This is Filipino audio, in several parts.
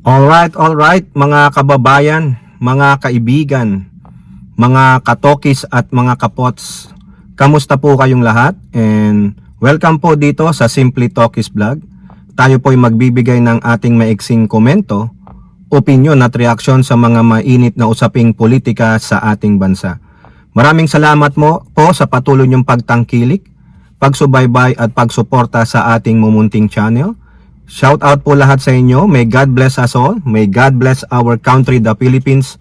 Alright, mga kababayan, mga kaibigan, mga katokis at mga kapots. Kamusta po kayong lahat? And welcome po dito sa Simply Talkies Vlog. Tayo po ay magbibigay ng ating maiksing komento, opinion at reaksyon sa mga mainit na usaping politika sa ating bansa. Maraming salamat mo po sa patuloy niyong pagtangkilik, pagsubaybay at pagsuporta sa ating mumunting channel. Shout out po lahat sa inyo. May God bless us all. May God bless our country, the Philippines.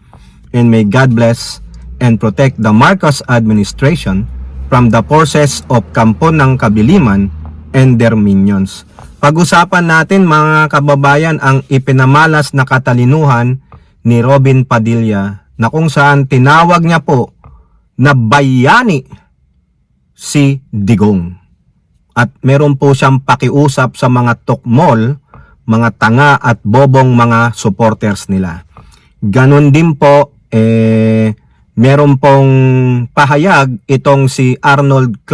And may God bless and protect the Marcos administration from the forces of Kampon ng Kabiliman and their minions. Pag-usapan natin mga kababayan ang ipinamalas na katalinuhan ni Robin Padilla na kung saan tinawag niya po na bayani si Digong. At meron po siyang pakiusap sa mga tukmol, mga tanga at bobong mga supporters nila. Ganon din po, meron pong pahayag itong si Arnold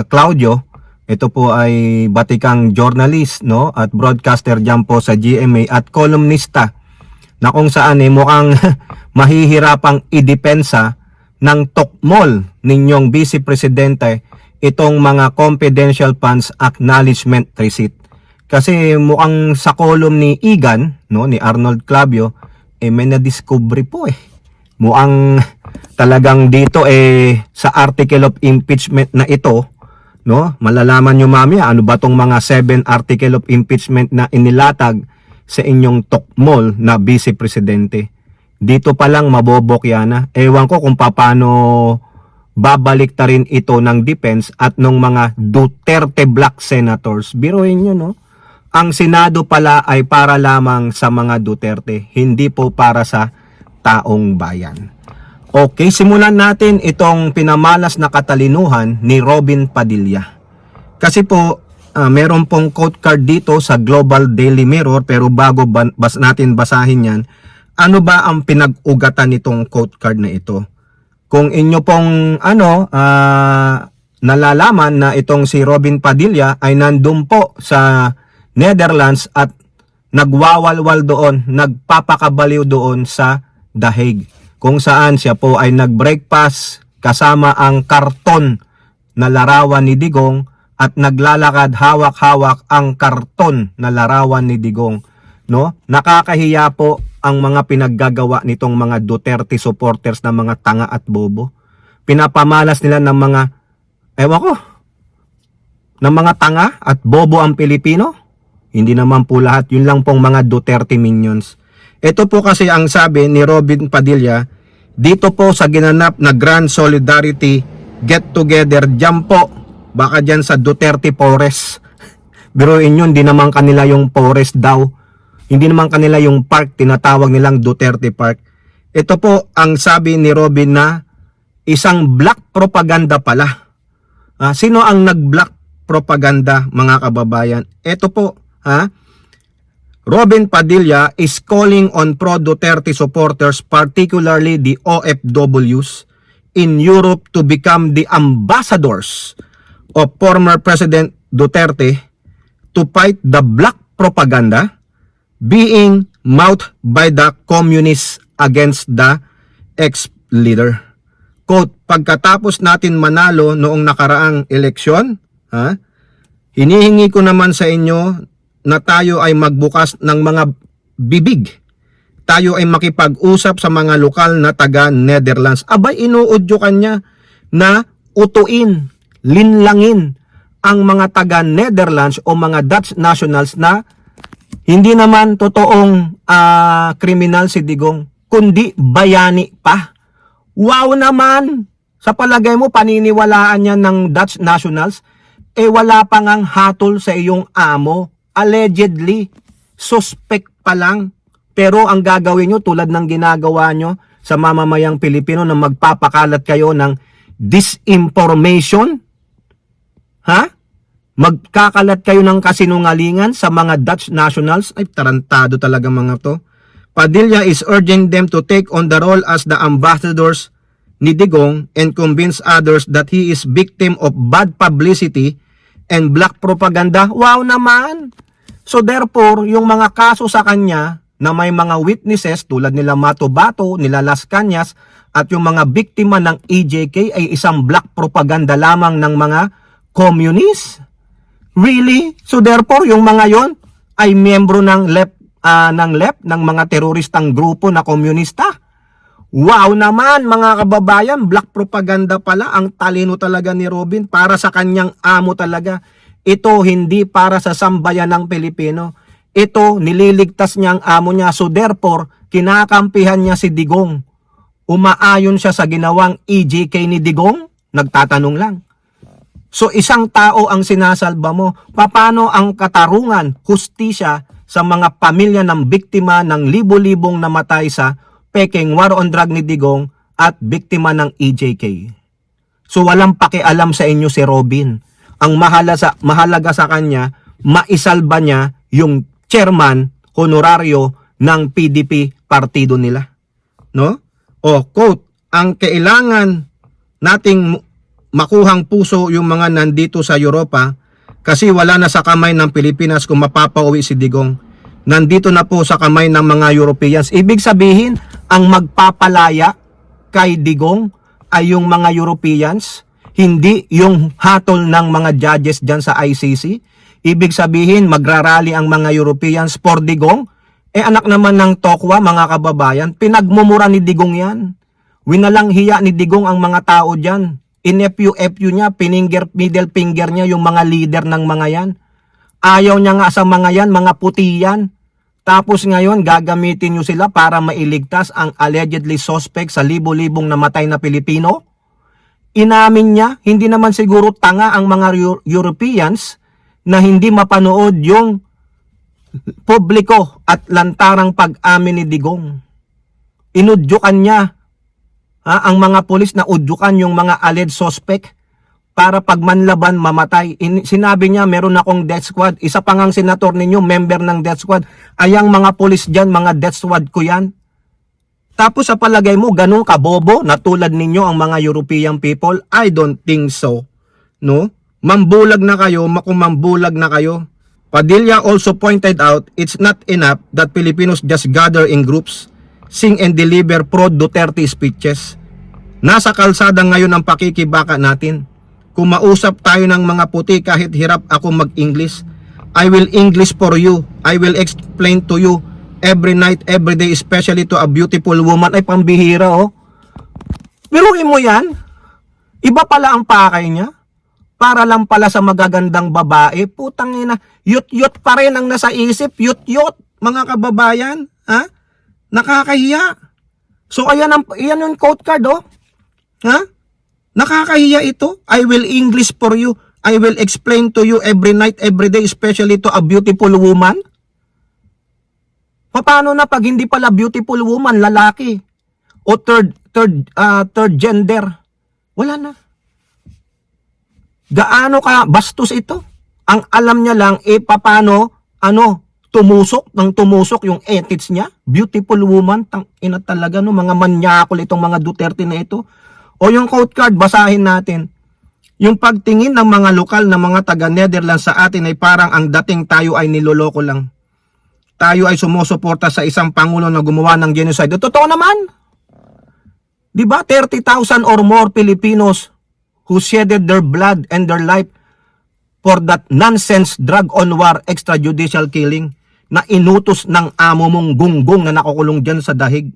Claudio. Ito po ay batikang journalist, no, at broadcaster dyan po sa GMA at kolumnista na kung saan mukhang mahihirapang idepensa ng tukmol ninyong Vice Presidente itong mga confidential funds acknowledgement receipt. Kasi mukhang sa column ni Igan, no, ni Arnold Claudio, may na-discovery po Mukhang talagang dito sa article of impeachment na ito, no, malalaman nyo mamaya ano ba tong mga 7 article of impeachment na inilatag sa inyong tukmol na Vice Presidente. Dito pa lang mabobok yan. Ewan ko kung paano babalik ta rin ito ng defense at ng mga Duterte Black Senators. Biruin nyo, no? Ang Senado pala ay para lamang sa mga Duterte, hindi po para sa taong bayan. Okay, simulan natin itong pinamalas na katalinuhan ni Robin Padilla. Kasi po, meron pong quote card dito sa Global Daily Mirror, pero bago natin basahin yan, ano ba ang pinag-ugatan nitong quote card na ito? Kung inyo pong nalalaman na itong si Robin Padilla ay nandun po sa Netherlands at nagwawalwal doon, nagpapakabaliw doon sa The Hague, kung saan siya po ay nag-breakfast kasama ang karton na larawan ni Digong at naglalakad hawak-hawak ang karton na larawan ni Digong, no? Nakakahiya po ang mga pinaggagawa nitong mga Duterte supporters na mga tanga at bobo. Pinapamalas nila ng mga, ng mga tanga at bobo ang Pilipino. Hindi naman po lahat, yun lang pong mga Duterte minions. Ito po kasi ang sabi ni Robin Padilla, dito po sa ginanap na Grand Solidarity Get Together, dyan po, baka dyan sa Duterte Forest. Biruin yun, di naman kanila yung forest daw. Hindi naman kanila yung park, tinatawag nilang Duterte Park. Ito po ang sabi ni Robin na isang black propaganda pala. Sino ang nag-black propaganda, mga kababayan? Ito po, Robin Padilla is calling on pro-Duterte supporters, particularly the OFWs in Europe, to become the ambassadors of former President Duterte to fight the black propaganda being mouthed by the communists against the ex-leader. Quote, pagkatapos natin manalo noong nakaraang eleksyon, hinihingi ko naman sa inyo na tayo ay magbukas ng mga bibig. Tayo ay makipag-usap sa mga lokal na taga Netherlands. Abay, inuudyo kanya na utuin, linlangin ang mga taga Netherlands o mga Dutch nationals na hindi naman totoong kriminal si Digong, kundi bayani pa. Wow naman! Sa palagay mo, paniniwalaan niya ng Dutch nationals? Wala pa ngang hatol sa iyong amo. Allegedly, suspect pa lang. Pero ang gagawin nyo, tulad ng ginagawa nyo sa mamamayang Pilipino na magpapakalat kayo ng disinformation, magkakalat kayo ng kasinungalingan sa mga Dutch nationals. Ay, tarantado talaga mga to. Padilla is urging them to take on the role as the ambassadors ni Digong and convince others that he is victim of bad publicity and black propaganda. Wow naman! So therefore, yung mga kaso sa kanya na may mga witnesses tulad nila Matobato, nila Las Cañas at yung mga biktima ng EJK ay isang black propaganda lamang ng mga communist? Really? So therefore, yung mga yon ay miyembro ng left, ng mga teroristang grupo na komunista? Wow naman mga kababayan, black propaganda pala, ang talino talaga ni Robin para sa kanyang amo talaga. Ito hindi para sa sambayan ng Pilipino. Ito nililigtas niya ang amo niya. So therefore, kinakampihan niya si Digong. Umaayon siya sa ginawang EJK ni Digong? Nagtatanong lang. So isang tao ang sinasalba mo. Paano ang katarungan, hustisya sa mga pamilya ng biktima ng libo-libong namatay sa peking war on drug ni Digong at biktima ng EJK? So walang pakialam sa inyo si Robin. Ang mahalaga sa kanya, maisalba niya yung chairman honorario ng PDP partido nila. No? O quote, ang kailangan nating makuhang puso yung mga nandito sa Europa kasi wala na sa kamay ng Pilipinas kung mapapauwi si Digong. Nandito na po sa kamay ng mga Europeans. Ibig sabihin, ang magpapalaya kay Digong ay yung mga Europeans, hindi yung hatol ng mga judges dyan sa ICC. Ibig sabihin, magrarally ang mga Europeans for Digong. Anak naman ng Tokwa, mga kababayan, pinagmumura ni Digong yan. Winalang hiya ni Digong ang mga tao dyan. In-FU niya, middle finger niya yung mga leader ng mga yan. Ayaw niya nga sa mga yan, mga puti yan. Tapos ngayon, gagamitin niyo sila para mailigtas ang allegedly suspect sa libo-libong namatay na Pilipino. Inamin niya, hindi naman siguro tanga ang mga Europeans na hindi mapanood yung publiko at lantarang pag-amin ni Digong. Inudyukan niya ang mga pulis na udyukan yung mga alleged suspect para pagmanlaban mamatay. Sinabi niya, meron akong death squad. Isa pa ngang senator ninyo, member ng death squad. Ayang mga pulis dyan, mga death squad ko yan. Tapos sa palagay mo, ganun kabobo na tulad ninyo ang mga European people? I don't think so. No? Mambulag na kayo, makumambulag na kayo. Padilla also pointed out, it's not enough that Filipinos just gather in groups, sing and deliver pro-Duterte speeches. Nasa kalsada ngayon ang pakikibaka natin. Kung mausap tayo ng mga puti kahit hirap ako mag-English, I will English for you. I will explain to you every night, every day, especially to a beautiful woman. Ay, pambihira, oh. Biruin mo yan. Iba pala ang pakay niya. Para lang pala sa magagandang babae. Putang ina, yut-yut pa rin ang nasa isip. Yut-yut, mga kababayan. Ha? Nakakahiya. So, ayan yung quote card, oh. Ha? Nakakahiya ito. I will English for you. I will explain to you every night, every day, especially to a beautiful woman. Paano na pag hindi pala beautiful woman, lalaki? O third gender? Wala na. Gaano ka bastos ito? Ang alam niya lang, paano, tumusok yung ethics niya. Beautiful woman, ina talaga, no, mga manyakol itong mga Duterte na ito. O yung quote card, basahin natin. Yung pagtingin ng mga lokal na mga taga-Netherlands sa atin ay parang ang dating tayo ay niloloko lang. Tayo ay sumusuporta sa isang pangulo na gumawa ng genocide. Totoo naman. Diba? 30,000 or more Filipinos who shedded their blood and their life for that nonsense drug on war extrajudicial killing na inutos ng amo mong gunggong na nakukulong dyan sa dahig.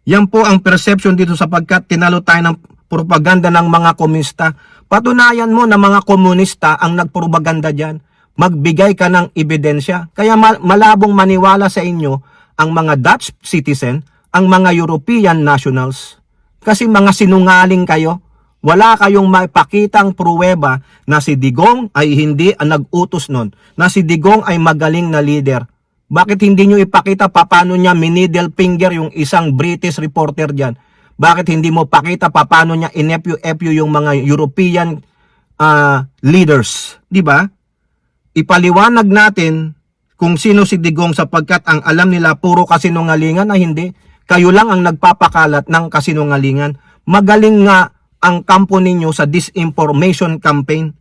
Yan po ang perception dito sapagkat tinalo tayo ng propaganda ng mga komunista. Patunayan mo na mga komunista ang nagpropaganda dyan. Magbigay ka ng ebidensya. Kaya malabong maniwala sa inyo ang mga Dutch citizen, ang mga European nationals. Kasi mga sinungaling kayo. Wala kayong maipakitang pruweba na si Digong ay hindi ang nag-utos nun. Na si Digong ay magaling na leader. Bakit hindi nyo ipakita paano niya miniddle finger yung isang British reporter dyan? Bakit hindi mo pakita paano niya inepyu yung mga European leaders? Diba? Ipaliwanag natin kung sino si Digong sapagkat ang alam nila puro kasinungalingan na hindi. Kayo lang ang nagpapakalat ng kasinungalingan. Magaling nga ang kampo ninyo sa disinformation campaign.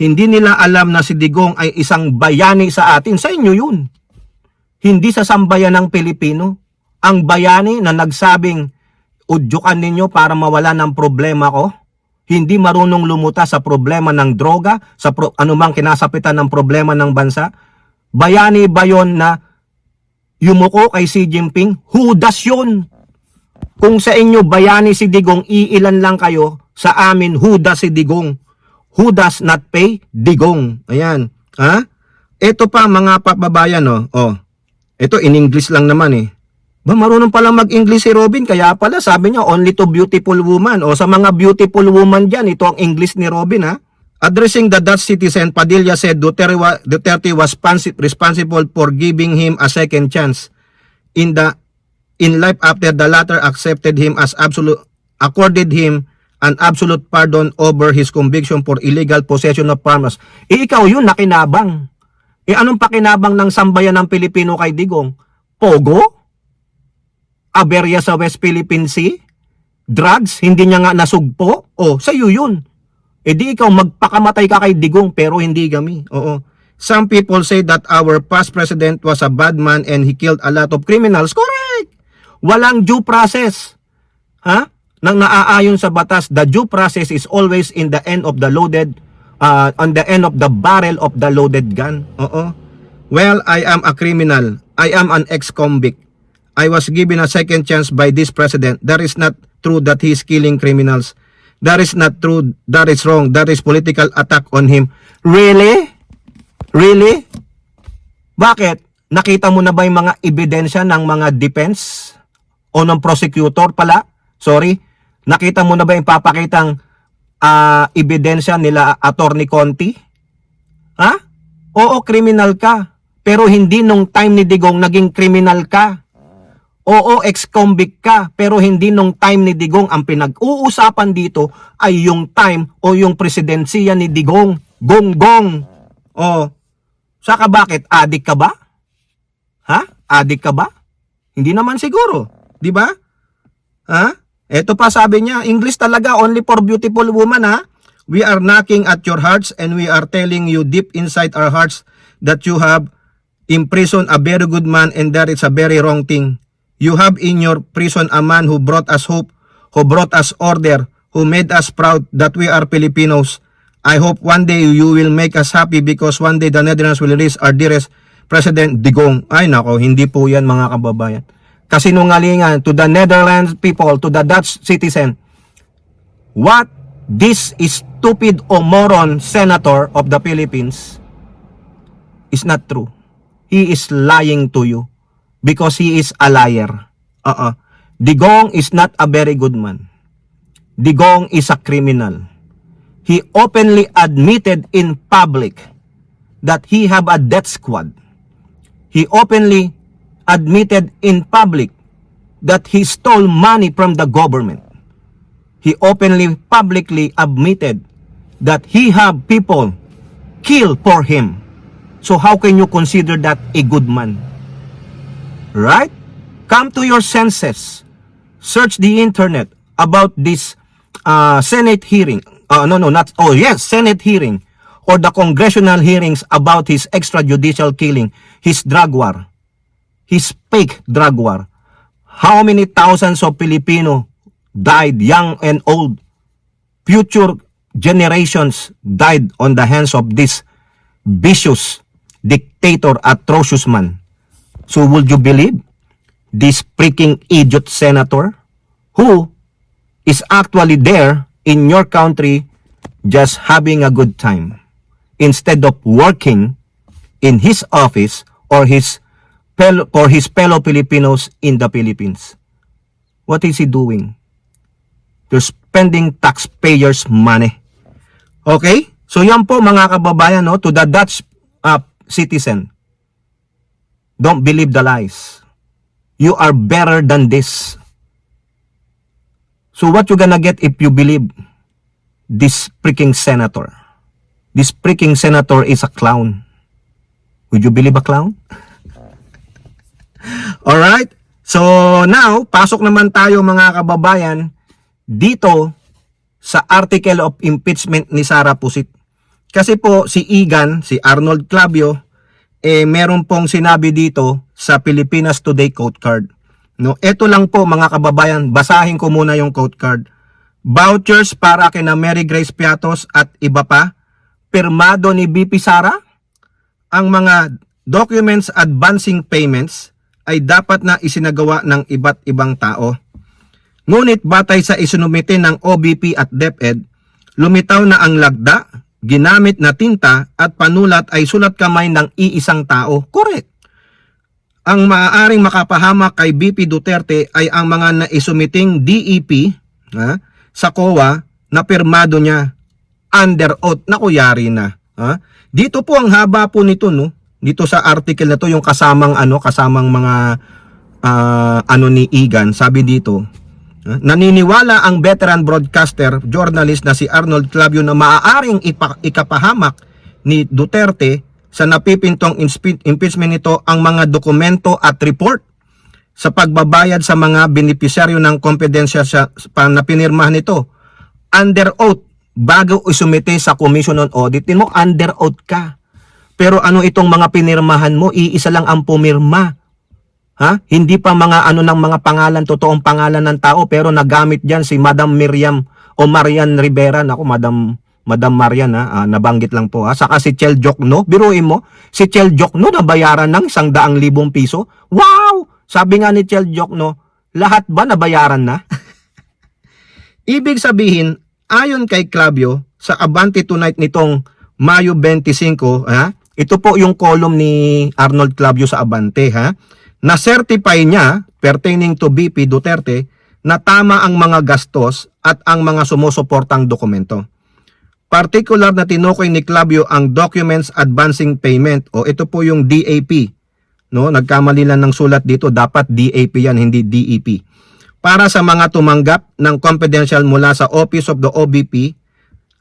Hindi nila alam na si Digong ay isang bayani sa atin. Sa inyo yun. Hindi sa sambayan ng Pilipino. Ang bayani na nagsabing, udyukan ninyo para mawala ng problema ko. Hindi marunong lumutas sa problema ng droga, sa anumang kinasapitan ng problema ng bansa. Bayani ba yun na yumuko kay Xi Jinping? Hudas yun. Kung sa inyo bayani si Digong, iilan lang kayo. Sa amin, Judas si Digong. Who does not pay? Digong. Ayan. Ha? Ito pa mga pababayan, oh. Oh. Ito in English lang naman eh. Ba marunong pala mag-English si Robin, kaya pala sabi niya only to beautiful woman. O sa mga beautiful woman diyan, ito ang English ni Robin, ha. Addressing the Dutch citizen, Padilla said Duterte was responsible for giving him a second chance in life after the latter accorded him an absolute pardon over his conviction for illegal possession of firearms. Ikaw yun nakinabang. Anong pakinabang ng sambayan ng Pilipino kay Digong? Pogo? Aberya sa West Philippine Sea? Drugs? Hindi niya nga nasugpo? O, sa'yo yun. Di ikaw magpakamatay ka kay Digong pero hindi kami. Oo. Some people say that our past president was a bad man and he killed a lot of criminals. Correct! Walang due process. Ha? Nang naaayon sa batas, the due process is always in the end of the loaded on the end of the barrel of the loaded gun. Oo. Well, I am a criminal. I am an ex-convict. I was given a second chance by this president. That is not true that he is killing criminals. That is not true. That is wrong. That is political attack on him. Really? Really? Bakit? Nakita mo na ba yung mga ebidensya ng mga defense o ng prosecutor pala? Sorry. Nakita mo na ba yung papakitang ebidensya nila Attorney Conti? Ha? Oo, criminal ka. Pero hindi nung time ni Digong naging criminal ka. Oo, ex-convict ka. Pero hindi nung time ni Digong. Ang pinag-uusapan dito ay yung time o yung presidensiya ni Digong. Gonggong. O, saka bakit? Adik ka ba? Ha? Adik ka ba? Hindi naman siguro. Di ba? Ha? Ito pa sabi niya, English talaga, only for beautiful woman, ha? We are knocking at your hearts and we are telling you deep inside our hearts that you have imprisoned a very good man and that is a very wrong thing. You have in your prison a man who brought us hope, who brought us order, who made us proud that we are Filipinos. I hope one day you will make us happy because one day the Netherlands will release our dearest President Digong. Ay nako, hindi po yan mga kababayan. Kasinungalingan to the Netherlands people, to the Dutch citizen. What this stupid or moron senator of the Philippines is not true. He is lying to you because he is a liar. Digong is not a very good man. Digong is a criminal. He openly admitted in public that he have a death squad. He openly admitted in public that he stole money from the government. He openly, publicly admitted that he have people kill for him. So how can you consider that a good man? Right? Come to your senses. Search the internet about this Senate hearing. Senate hearing or the congressional hearings about his extrajudicial killing, his drug war. His fake drug war. How many thousands of Filipino died, young and old? Future generations died on the hands of this vicious dictator, atrocious man. So would you believe this freaking idiot senator who is actually there in your country just having a good time instead of working in his office or for his fellow Filipinos in the Philippines? What is he doing? You're spending taxpayers' money. Okay? So yan po mga kababayan, no, to the Dutch citizen. Don't believe the lies. You are better than this. So what you gonna get if you believe this freaking senator? This freaking senator is a clown. Would you believe a clown? Alright? So now, pasok naman tayo mga kababayan dito sa article of impeachment ni Sara Pusit. Kasi po si Igan, si Arnold Clavio, meron pong sinabi dito sa Pilipinas Today quote card. No, ito lang po mga kababayan, basahin ko muna yung quote card. Vouchers para kina Mary Grace Piatos at iba pa, pirmado ni BP Sara. Ang mga documents advancing payments ay dapat na isinagawa ng iba't ibang tao. Ngunit batay sa isinumite ng OBP at DepEd, lumitaw na ang lagda, ginamit na tinta at panulat ay sulat kamay ng iisang tao. Correct. Ang maaaring makapahamak kay BP Duterte ay ang mga naisumiting DEP sa COA na pirmado niya under oath. Naku, yari na. Dito po ang haba po nito, no? Dito sa article na to, yung kasamang mga ni Igan, sabi dito, naniniwala ang veteran broadcaster, journalist na si Arnold Clavio na maaaring ikapahamak ni Duterte sa napipintong impeachment nito ang mga dokumento at report sa pagbabayad sa mga benepisyaryo ng confidential na pinirmahan nito under oath bago isumite sa Commission on Audit. Mo under oath ka. Pero ano itong mga pinirmahan mo? Iisa lang ang pumirma. Hindi pa mga ng mga pangalan, totoong pangalan ng tao, pero nagamit diyan si Madam Miriam o Marian Rivera. Naku, Madam Marian, nabanggit lang po. Saka si Chel Jokno, biruin mo, si Chel Jokno nabayaran ng 100,000 piso. Wow! Sabi nga ni Chel Jokno, lahat ba nabayaran na? Ibig sabihin, ayon kay Clavio, sa Abante Tonight nitong Mayo 25, ito po yung column ni Arnold Clavio sa Abante, na-certify niya, pertaining to BP Duterte, na tama ang mga gastos at ang mga sumusuportang dokumento. Particular na tinukoy ni Clavio ang Documents Advancing Payment o ito po yung DAP. No, nagkamali lang ng sulat dito, dapat DAP yan, hindi DEP. Para sa mga tumanggap ng confidential mula sa Office of the OBP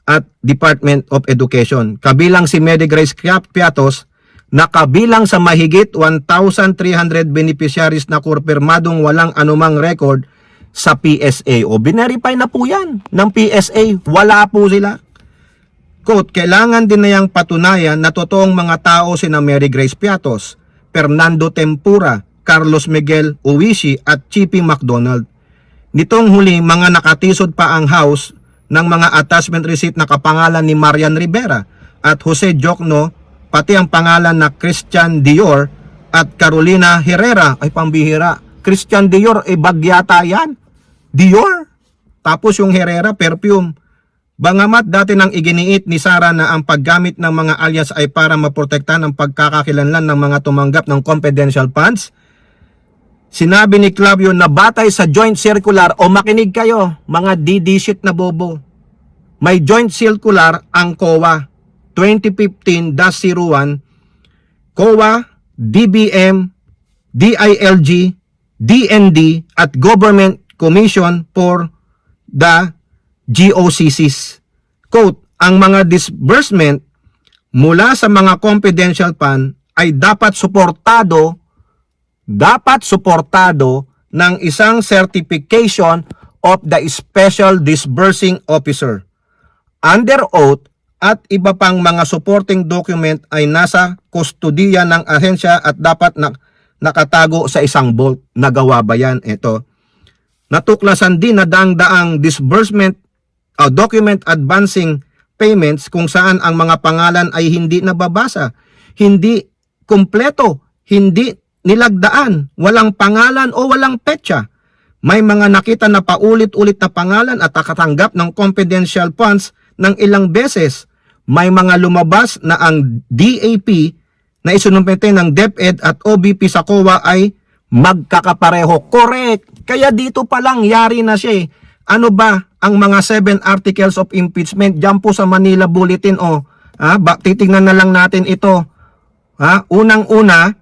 at Department of Education. Kabilang si Mary Grace Piatos na kabilang sa mahigit 1,300 beneficiaries na kurpirmadong walang anumang record sa PSA. O binerify na po yan ng PSA. Wala po sila. Quote, kailangan din na yung patunayan na totoong mga tao sina Mary Grace Piatos, Fernando Tempura, Carlos Miguel Uwishi at Chippy McDonald. Nitong huli, mga nakatisod pa ang house ng mga attachment receipt na kapangalan ni Marian Rivera at Jose Jokno, pati ang pangalan na Christian Dior at Carolina Herrera. Ay, pambihira. Christian Dior, bagyata yan. Dior. Tapos yung Herrera, perfume. Bangamat dati nang iginiit ni Sara na ang paggamit ng mga alias ay para maprotektahan ang pagkakakilanlan ng mga tumanggap ng confidential funds, sinabi ni Clavio na batay sa joint circular, o makinig kayo, mga DD-shit na bobo, may joint circular ang COA 2015-01, COA, DBM, DILG, DND at Government Commission for the GOCCs. Quote, ang mga disbursement mula sa mga confidential fund ay dapat suportado ng isang certification of the Special Disbursing Officer under oath at iba pang mga supporting document ay nasa kustodiya ng ahensya at dapat nakatago sa isang vault. Nagawa ba yan? Ito. Natuklasan din na daang disbursement document advancing payments kung saan ang mga pangalan ay hindi nababasa, hindi kumpleto, hindi nilagdaan, walang pangalan o walang petsa. May mga nakita na paulit-ulit na pangalan at nakatanggap ng confidential funds ng ilang beses. May mga lumabas na ang DAP na isinumite ng DepEd at OBP sa COA ay magkakapareho. Correct! Kaya dito pa lang yari na siya. Ano ba ang mga 7 articles of impeachment? Diyan po sa Manila Bulletin. Titingnan na lang natin ito. Unang-una,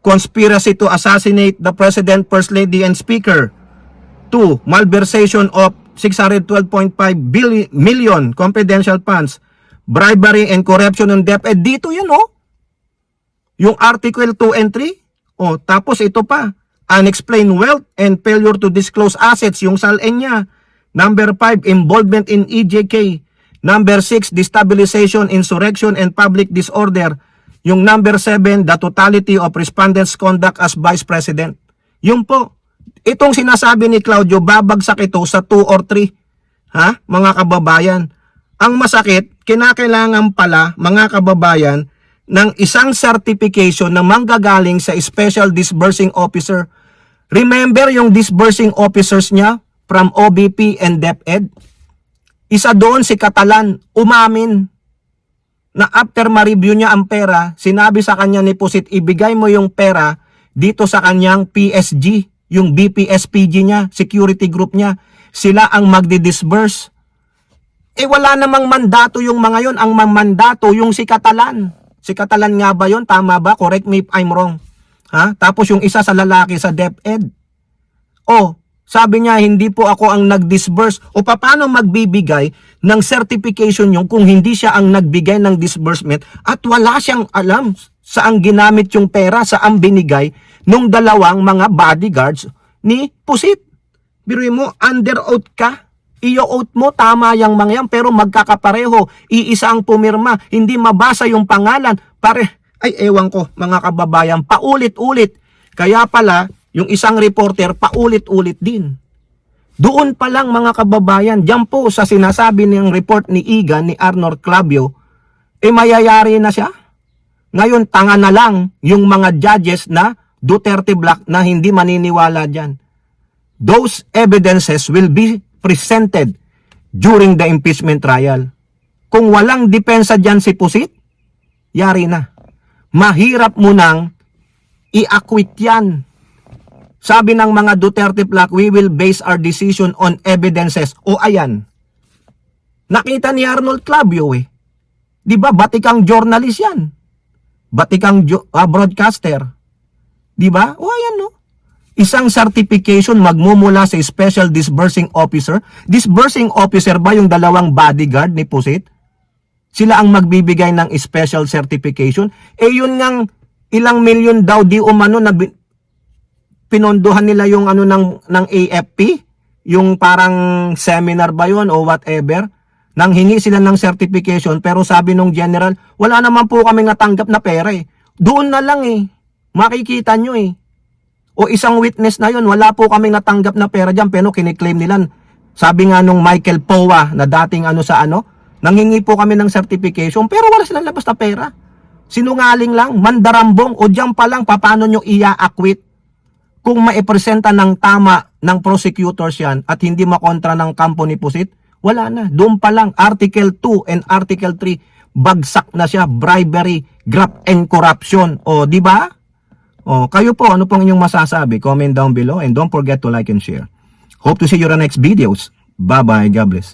conspiracy to assassinate the President, First Lady, and Speaker. 2, malversation of 612.5 million confidential funds. Bribery and corruption on DepEd. Dito yan, yung Article 2 and 3. Tapos ito pa. Unexplained wealth and failure to disclose assets, yung SALN niya. Number 5, involvement in EJK. Number 6, destabilization, insurrection, and public disorder. Yung number 7, the totality of respondents' conduct as Vice President. Yung po, itong sinasabi ni Claudio, babagsak ito sa 2 or 3. Ha? Mga kababayan. Ang masakit, kinakailangan pala, mga kababayan, ng isang certification na manggagaling sa Special Disbursing Officer. Remember yung disbursing officers niya from OBP and DepEd? Isa doon si Catalan, umamin na after ma-review niya ang pera, sinabi sa kanya ni Pusit, ibigay mo yung pera dito sa kanyang PSG, yung BPSPG niya, security group niya. Sila ang magdi-disburse. Wala namang mandato yung mga yon. Ang mandato yung si Catalan. Si Catalan nga ba yon? Tama ba? Correct me if I'm wrong. Ha? Tapos yung isa sa lalaki sa DepEd. Sabi niya, hindi po ako ang nag-disburse. O paano magbibigay ng certification yung kung hindi siya ang nagbigay ng disbursement at wala siyang alam saan ginamit yung pera, saan binigay nung dalawang mga bodyguards ni Pusit. Biruin mo, under oath ka. Iyo-oath mo, tama yung mga yan, pero magkakapareho. Iisa ang pumirma, hindi mabasa yung pangalan. Ewan ko, mga kababayan, paulit-ulit. Kaya pala, yung isang reporter, paulit-ulit din. Doon pa lang, mga kababayan, diyan po sa sinasabi ng report ni Igan, ni Arnold Clavio, mayayari na siya. Ngayon, tanga na lang yung mga judges na Duterte Black na hindi maniniwala dyan. Those evidences will be presented during the impeachment trial. Kung walang depensa dyan si Pusit, yari na. Mahirap mo nang i-acquit yan. Sabi ng mga Duterte Black, we will base our decision on evidences. Ayan. Nakita ni Arnold Clavio Di ba, batikang journalist yan. Batikang broadcaster. Di ba? Ayan no. Isang certification magmumula sa Special Disbursing Officer. Disbursing Officer ba yung dalawang bodyguard ni Pusit? Sila ang magbibigay ng special certification. Yun ngang ilang milyon daw di umano na pinondohan nila yung ng AFP, yung parang seminar ba yun o whatever, nang hingi sila ng certification, pero sabi nung general, wala naman po kami natanggap na pera Doon na lang makikita nyo O isang witness na yun, wala po kami natanggap na pera dyan, pero kiniklaim nila. Sabi nga nung Michael Powa, na dating nanghingi po kami ng certification, pero wala silang labas na pera. Sinungaling lang, mandarambong, o dyan pa lang, paano nyo iya-acquit? Kung maipresenta ng tama ng prosecutors yan at hindi makontra ng kampo ni Pusit, wala na. Doon pa lang, Article 2 and Article 3, bagsak na siya, bribery, graft and corruption. Di ba? Kayo po, ano pong inyong masasabi? Comment down below and don't forget to like and share. Hope to see you in the next videos. Bye-bye. God bless.